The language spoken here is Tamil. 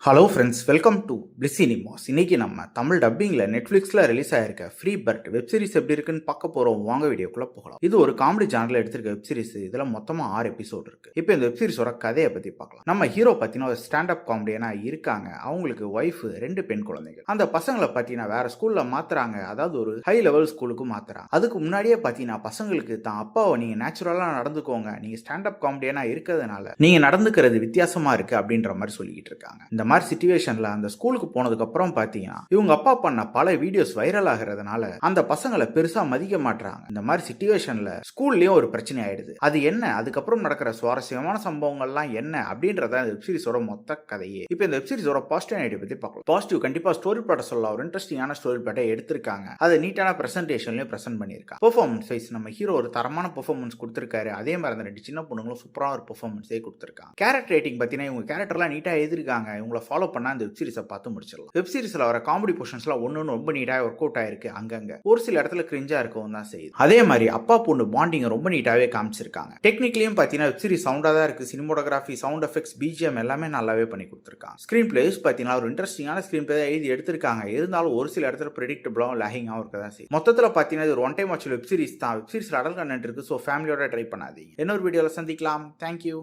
Hello friends, welcome to bliss cinemas. இன்னைக்கு நம்ம தமிழ் டப்பிங்கில் நெட்ஃப்ளிக்ஸில் ரிலீஸ் ஆயிருக்க ஃப்ரீ பர்ட் வெப் சீரிஸ் எப்படி இருக்குன்னு பார்க்க போகிறோம். வாங்க வீடியோக்குள்ளே போகலாம். இது ஒரு காமெடி சேனலில் எடுத்திருக்க வெப் சீரிஸ். இதில் மொத்தமாக 6 எபிசோட் இருக்கு. இப்போ இந்த வெப் சீரிஸோட கதையை பற்றி பார்க்கலாம். நம்ம ஹீரோ பார்த்தீங்கன்னா ஒரு ஸ்டாண்டப் காமெடியனா இருக்காங்க. அவங்களுக்கு ஒய்ஃப் 2 பெண் குழந்தைகள். அந்த பசங்களை பார்த்தீங்கன்னா வேற ஸ்கூலில் மாத்துறாங்க. அதாவது ஒரு ஹை லெவல் ஸ்கூலுக்கு மாத்துறாங்க. அதுக்கு முன்னாடியே பார்த்தீங்கன்னா பசங்களுக்கு தான் அப்பாவை நீங்கள் நேச்சுரலாக நடந்துக்கோங்க, நீங்கள் ஸ்டாண்டப் காமெடியனா இருக்கிறதுனால நீங்கள் நடந்துக்கிறது வித்தியாசமா இருக்கு அப்படின்ற மாதிரி சொல்லிக்கிட்டு இருக்காங்க. இந்த மாதிரி சிச்சுவேஷன்ல அந்த ஸ்கூலுக்கு போனதுக்கு அப்புறம் பாத்தீங்கன்னா இவங்க அப்பா பண்ண பல வீடியோஸ் வைரல் ஆகிறதுனால அந்த பசங்களை பெருசா மதிக்க மாட்டாங்க. இந்த மாதிரி சிச்சுவேஷன்ல ஸ்கூல்லயும் ஒரு பிரச்சனை ஆயிடுது. அது என்ன, அதுக்கப்புறம் நடக்கிற சுவாரஸ்யமான சம்பவங்கள்லாம் என்ன அப்படின்றத இந்த வெப்சீரிஸோட மொத்த கதையே. இப்போ இந்த வெப்சீரிஸோட பாசிட்டிவ் ஐடியா பத்தி பார்க்கலாம். பாசிட்டிவ் கண்டிப்பா ஸ்டோரி பிளாட் சொல்லலாம். ஒரு இன்ட்ரெஸ்டிங்கான ஸ்டோரி பிளாட்டை எடுத்திருக்காங்க. அதை நீட்டான பிரசன்டேஷன்லயும் பிரசன்ட் பண்ணியிருக்காங்க. பெர்ஃபார்மன்ஸ் வைஸ் நம்ம ஹீரோ ஒரு தரமான பெர்ஃபார்மன்ஸ் கொடுத்திருக்காரு. அதே மாதிரி அந்த 2 சின்ன பொண்ணுங்களும் சூப்பரான ஒரு பெர்ஃபார்மன்ஸே கொடுத்திருக்காங்க. கேரக்டர் ரேட்டிங் பார்த்தீங்கன்னா இவங்க கேரக்டர்லாம் நீட்டா எழுதிருக்காங்க. இவங்களை ஃபாலோ பண்ணா இந்த வெப் சீரிஸை பார்த்து முடிச்சிடலாம். வெப் சீரிஸ்ல வர காமெடி போர்ஷன்ஸ்லாம் ஒன்னு ரொம்ப நீட்டா ஒர்க் அவுட் ஆயிருக்கு. அங்கங்க ஒரு சில இடத்துல கிரிஞ்சா இருக்கவும் தான் செய்யுது. அதே மாதிரி அப்பா பொண்ணு பாண்டிங் ரொம்ப நீட்டாவே காமிச்சிருக்காங்க. டெக்னிக்கலியும் பார்த்தீங்கன்னா வெப் சீரிஸ் சவுண்டா தான் இருக்கு. சினிமோட்டோகிராஃபி, சவுண்ட் எஃபெக்ட்ஸ், பிஜிஎம் எல்லாமே நல்லாவே பண்ணி கொடுத்துருக்காங்க. ஸ்கிரீன் பிளேஸ் பார்த்தீங்கன்னா ஒரு இன்ட்ரெஸ்டிங்கான ஸ்கிரீன் பிளே எழுதி எடுத்திருக்காங்க. இருந்தாலும் ஒரு சில இடத்துல ப்ரெடிக்டபிளாகவும் லேகிங்காகவும் இருக்க தான் செய்யும். மொத்தத்தில் பார்த்தீங்கன்னா இது ஒரு one time watch web series தான். வெப் சீரிஸ் அடல் கண்டென்ட் இருக்கு. ஸோ ஃபேமிலியோட ட்ரை பண்ணாதீங்க. இன்னொரு வீடியோவில் சந்திக்கலாம். தேங்க்யூ.